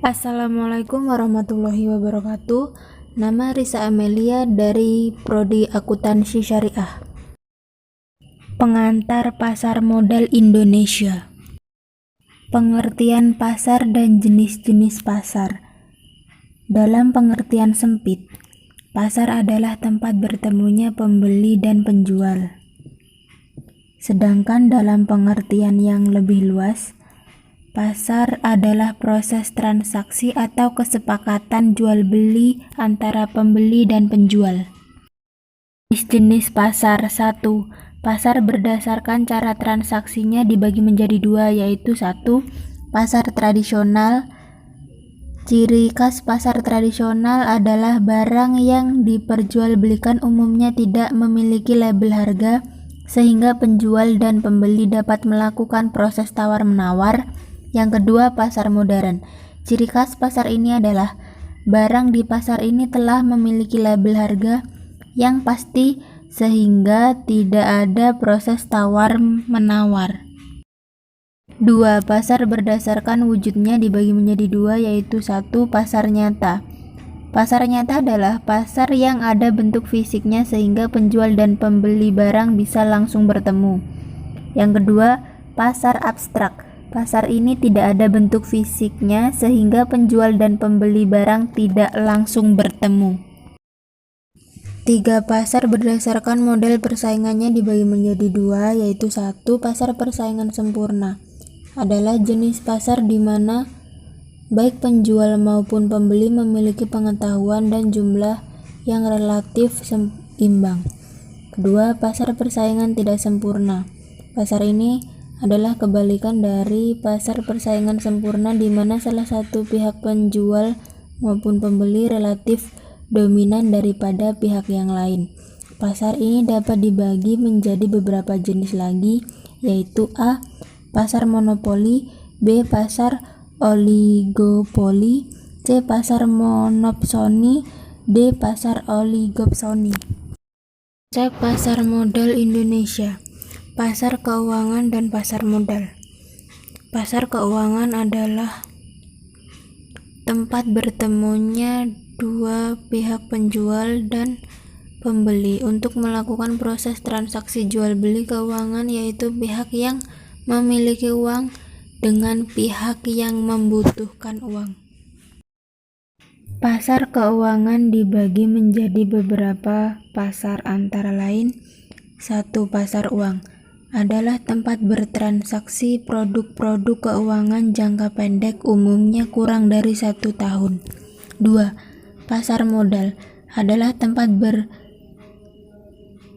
Assalamualaikum warahmatullahi wabarakatuh. Nama Risa Amelia dari Prodi Akuntansi Syariah. Pengantar pasar modal Indonesia. Pengertian pasar dan jenis-jenis pasar. Dalam pengertian sempit, pasar adalah tempat bertemunya pembeli dan penjual. Sedangkan dalam pengertian yang lebih luas, pasar adalah proses transaksi atau kesepakatan jual beli antara pembeli dan penjual. Jenis pasar 1. Pasar berdasarkan cara transaksinya dibagi menjadi dua, yaitu 1. Pasar tradisional. Ciri khas pasar tradisional adalah barang yang diperjualbelikan umumnya tidak memiliki label harga, sehingga penjual dan pembeli dapat melakukan proses tawar-menawar. Yang kedua, pasar modern. Ciri khas pasar ini adalah barang di pasar ini telah memiliki label harga yang pasti sehingga tidak ada proses tawar-menawar. 2. Pasar berdasarkan wujudnya dibagi menjadi dua, yaitu 1. Pasar nyata. Pasar nyata adalah pasar yang ada bentuk fisiknya sehingga penjual dan pembeli barang bisa langsung bertemu. Yang kedua, pasar abstrak. Pasar ini tidak ada bentuk fisiknya sehingga penjual dan pembeli barang tidak langsung bertemu. 3. Pasar berdasarkan model persaingannya dibagi menjadi dua, yaitu 1. Pasar persaingan sempurna adalah jenis pasar di mana baik penjual maupun pembeli memiliki pengetahuan dan jumlah yang relatif seimbang. Kedua, pasar persaingan tidak sempurna. Pasar ini adalah kebalikan dari pasar persaingan sempurna di mana salah satu pihak penjual maupun pembeli relatif dominan daripada pihak yang lain. Pasar ini dapat dibagi menjadi beberapa jenis lagi, yaitu A. Pasar monopoli, B. Pasar oligopoli, C. Pasar monopsoni, D. Pasar oligopsoni. C. Pasar modal Indonesia. Pasar keuangan dan pasar modal. Pasar keuangan adalah tempat bertemunya dua pihak penjual dan pembeli untuk melakukan proses transaksi jual beli keuangan, yaitu pihak yang memiliki uang dengan pihak yang membutuhkan uang. Pasar keuangan dibagi menjadi beberapa pasar antara lain. 1. Pasar uang adalah tempat bertransaksi produk-produk keuangan jangka pendek, umumnya kurang dari 1 tahun. 2. Pasar modal adalah tempat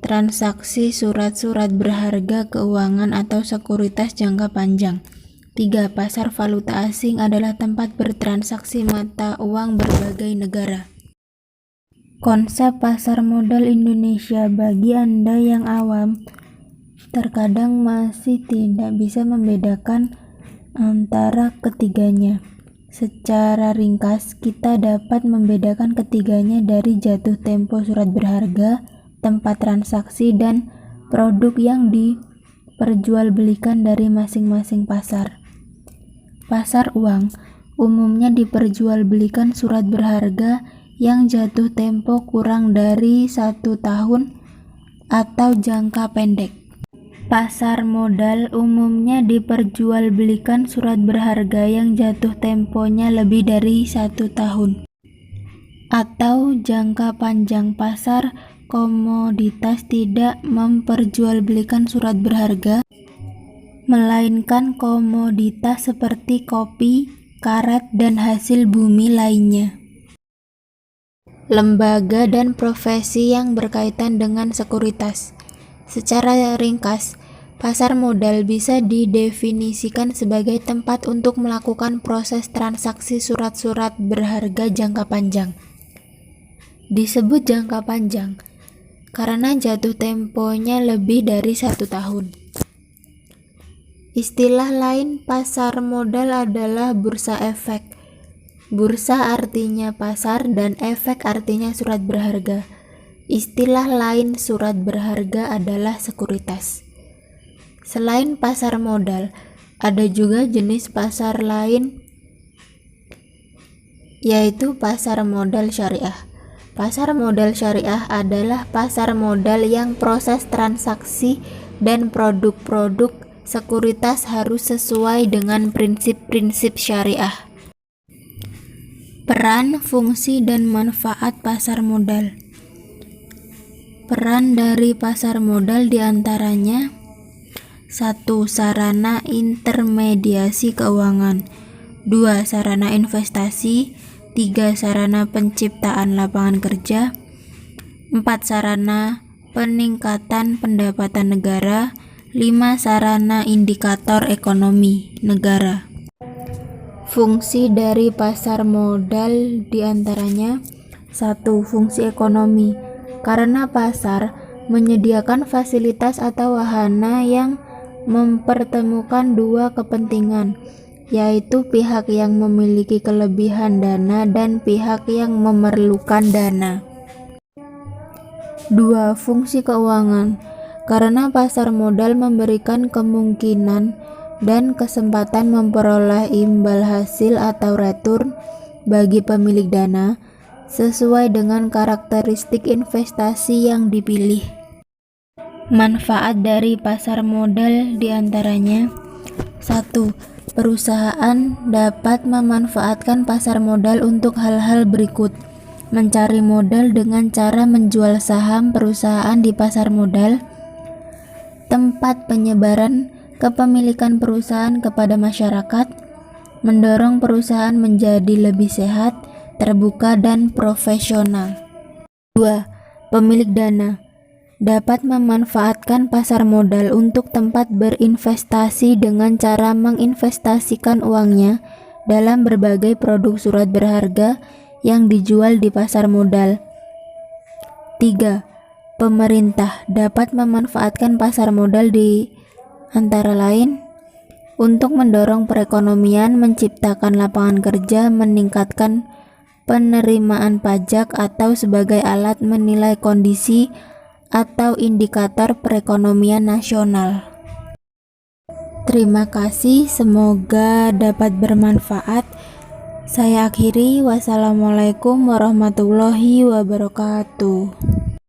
bertransaksi surat-surat berharga keuangan atau sekuritas jangka panjang. 3. Pasar valuta asing adalah tempat bertransaksi mata uang berbagai negara. Konsep pasar modal Indonesia bagi Anda yang awam terkadang masih tidak bisa membedakan antara ketiganya. Secara ringkas, kita dapat membedakan ketiganya dari jatuh tempo surat berharga, tempat transaksi, dan produk yang diperjualbelikan dari masing-masing pasar. Pasar uang umumnya diperjualbelikan surat berharga yang jatuh tempo kurang dari 1 tahun atau jangka pendek. Pasar modal umumnya diperjualbelikan surat berharga yang jatuh temponya lebih dari 1 tahun atau jangka panjang. Pasar komoditas tidak memperjualbelikan surat berharga, melainkan komoditas seperti kopi, karet, dan hasil bumi lainnya. Lembaga dan profesi yang berkaitan dengan sekuritas. Secara ringkas, pasar modal bisa didefinisikan sebagai tempat untuk melakukan proses transaksi surat-surat berharga jangka panjang. Disebut jangka panjang karena jatuh temponya lebih dari 1 tahun. Istilah lain pasar modal adalah bursa efek. Bursa artinya pasar dan efek artinya surat berharga. Istilah lain surat berharga adalah sekuritas. Selain pasar modal, ada juga jenis pasar lain yaitu pasar modal syariah. Pasar modal syariah adalah pasar modal yang proses transaksi dan produk-produk sekuritas harus sesuai dengan prinsip-prinsip syariah. Peran, fungsi, dan manfaat pasar modal. Peran dari pasar modal diantaranya: 1. Sarana intermediasi keuangan. 2. Sarana investasi. 3. Sarana penciptaan lapangan kerja. 4. Sarana peningkatan pendapatan negara. 5. Sarana indikator ekonomi negara. Fungsi dari pasar modal diantaranya: 1. Fungsi ekonomi, karena pasar menyediakan fasilitas atau wahana yang mempertemukan dua kepentingan, yaitu pihak yang memiliki kelebihan dana dan pihak yang memerlukan dana. 2. Fungsi keuangan, karena pasar modal memberikan kemungkinan dan kesempatan memperoleh imbal hasil atau return bagi pemilik dana sesuai dengan karakteristik investasi yang dipilih. Manfaat dari pasar modal diantaranya: 1. Perusahaan dapat memanfaatkan pasar modal untuk hal-hal berikut: mencari modal dengan cara menjual saham perusahaan di pasar modal, tempat penyebaran kepemilikan perusahaan kepada masyarakat, mendorong perusahaan menjadi lebih sehat, terbuka, dan profesional. 2. Pemilik dana dapat memanfaatkan pasar modal untuk tempat berinvestasi dengan cara menginvestasikan uangnya dalam berbagai produk surat berharga yang dijual di pasar modal. 3. Pemerintah dapat memanfaatkan pasar modal di antara lain untuk mendorong perekonomian, menciptakan lapangan kerja, meningkatkan penerimaan pajak, atau sebagai alat menilai kondisi atau indikator perekonomian nasional. Terima kasih, semoga dapat bermanfaat. Saya akhiri, wassalamualaikum warahmatullahi wabarakatuh.